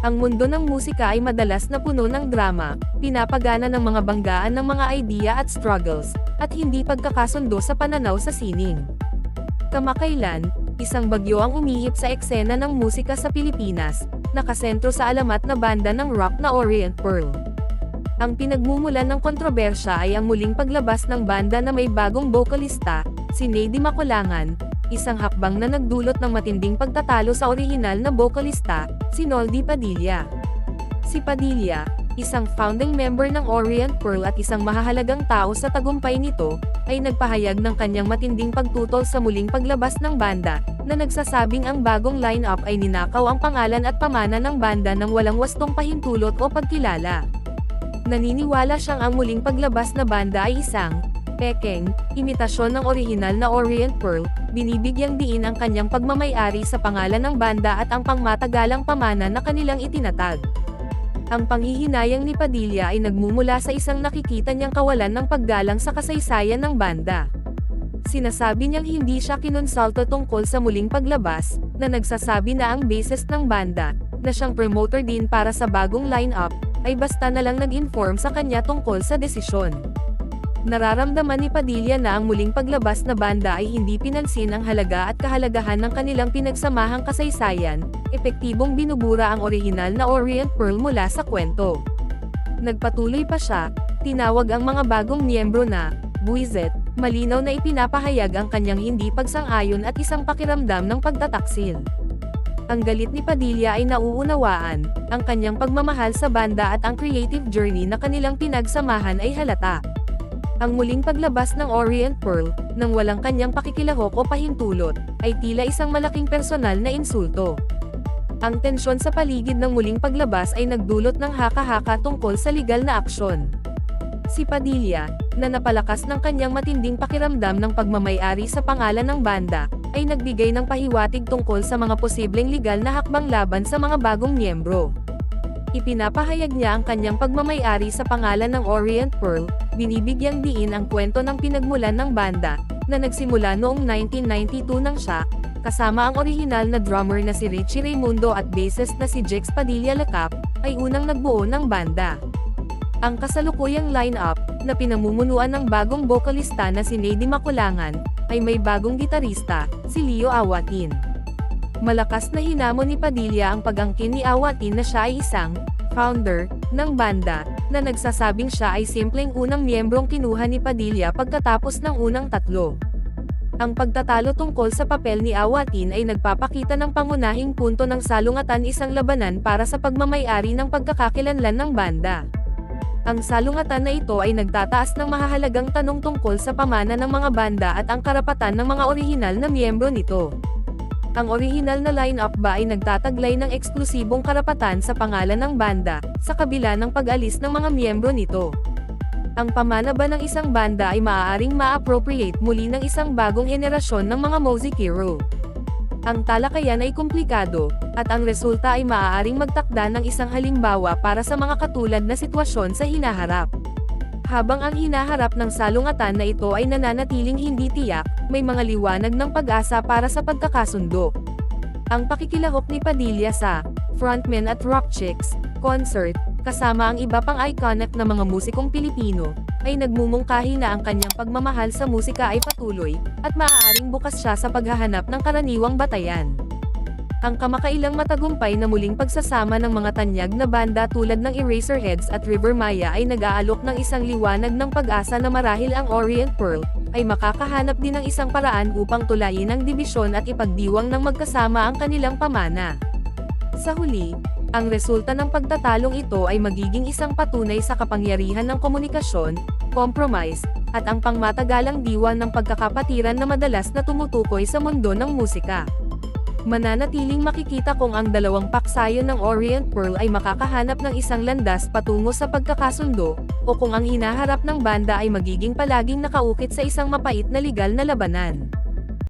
Ang mundo ng musika ay madalas na puno ng drama, pinapagana ng mga banggaan ng mga idea at struggles, at hindi pagkakasundo sa pananaw sa sining. Kamakailan, isang bagyo ang umihip sa eksena ng musika sa Pilipinas, nakasentro sa alamat na banda ng rock na Orient Pearl. Ang pinagmumulan ng kontrobersya ay ang muling paglabas ng banda na may bagong bokalista, si Nady Makulangan, isang hakbang na nagdulot ng matinding pagtatalo sa orihinal na bokalista, si Noldy Padilla. Si Padilla, isang founding member ng Orient Pearl at isang mahahalagang tao sa tagumpay nito, ay nagpahayag ng kanyang matinding pagtutol sa muling paglabas ng banda, na nagsasabing ang bagong line-up ay ninakaw ang pangalan at pamana ng banda nang walang wastong pahintulot o pagkilala. Naniniwala siyang ang muling paglabas na banda ay isang pekeng imitasyon ng orihinal na Orient Pearl, binibigyang diin ang kanyang pagmamay-ari sa pangalan ng banda at ang pangmatagalang pamana na kanilang itinatag. Ang panghihinayang ni Padilla ay nagmumula sa isang nakikita niyang kawalan ng paggalang sa kasaysayan ng banda. Sinasabi niyang hindi siya kinonsulto tungkol sa muling paglabas, na nagsasabi na ang bassist ng banda, na siyang promoter din para sa bagong line-up, ay basta na lang nag-inform sa kanya tungkol sa desisyon. Nararamdaman ni Padilla na ang muling paglabas na banda ay hindi pinansin ang halaga at kahalagahan ng kanilang pinagsamahang kasaysayan, epektibong binubura ang orihinal na Orient Pearl mula sa kwento. Nagpatuloy pa siya, tinawag ang mga bagong miyembro na buwisit, malinaw na ipinapahayag ang kanyang hindi pagsang-ayon at isang pakiramdam ng pagtataksil. Ang galit ni Padilla ay nauunawaan, ang kanyang pagmamahal sa banda at ang creative journey na kanilang pinagsamahan ay halata. Ang muling paglabas ng Orient Pearl, nang walang kanyang pakikilahok o pahintulot, ay tila isang malaking personal na insulto. Ang tensyon sa paligid ng muling paglabas ay nagdulot ng haka-haka tungkol sa legal na aksyon. Si Padilla, na napalakas ng kanyang matinding pakiramdam ng pagmamay-ari sa pangalan ng banda, ay nagbigay ng pahiwatig tungkol sa mga posibleng legal na hakbang laban sa mga bagong miyembro. Ipinapahayag niya ang kanyang pagmamay-ari sa pangalan ng Orient Pearl, binibigyang diin ang kwento ng pinagmulan ng banda, na nagsimula noong 1992 nang siya, kasama ang orihinal na drummer na si Richie Raimundo at bassist na si Jex Padilla Lacap, ay unang nagbuo ng banda. Ang kasalukuyang line-up, na pinamumunuan ng bagong bokalista na si Nady Makulangan, ay may bagong gitarista, si Leo Awatin. Malakas na hinamon ni Padilla ang pag-angkin ni Awatin na siya ay isang founder ng banda, na nagsasabing siya ay simpleng unang miyembrong kinuha ni Padilla pagkatapos ng unang tatlo. Ang pagtatalo tungkol sa papel ni Awatin ay nagpapakita ng pangunahing punto ng salungatan, isang labanan para sa pagmamay-ari ng pagkakakilanlan ng banda. Ang salungatan na ito ay nagtataas ng mahahalagang tanong tungkol sa pamana ng mga banda at ang karapatan ng mga orihinal na miyembro nito. Ang orihinal na line-up ba ay nagtataglay ng eksklusibong karapatan sa pangalan ng banda, sa kabila ng pag-alis ng mga miyembro nito? Ang pamana ba ng isang banda ay maaaring ma-appropriate muli ng isang bagong henerasyon ng mga music hero? Ang talakayan ay komplikado, at ang resulta ay maaaring magtakda ng isang halimbawa para sa mga katulad na sitwasyon sa hinaharap. Habang ang hinaharap ng salungatan na ito ay nananatiling hindi tiyak, may mga liwanag ng pag-asa para sa pagkakasundo. Ang pakikilahok ni Padilla sa Frontmen at Rock Chicks concert, kasama ang iba pang iconic na mga musikong Pilipino, ay nagmumungkahi na ang kanyang pagmamahal sa musika ay patuloy, at maaaring bukas siya sa paghahanap ng karaniwang batayan. Ang kamakailang matagumpay na muling pagsasama ng mga tanyag na banda tulad ng Eraserheads at River Maya ay nag-aalok ng isang liwanag ng pag-asa na marahil ang Orient Pearl ay makakahanap din ng isang paraan upang tulayin ang dibisyon at ipagdiwang ng magkasama ang kanilang pamana. Sa huli, ang resulta ng pagtatalong ito ay magiging isang patunay sa kapangyarihan ng komunikasyon, compromise, at ang pangmatagalang diwa ng pagkakapatiran na madalas na tumutukoy sa mundo ng musika. Mananatiling makikita kung ang dalawang paksayon ng Orient Pearl ay makakahanap ng isang landas patungo sa pagkakasundo, o kung ang hinaharap ng banda ay magiging palaging nakaukit sa isang mapait na legal na labanan.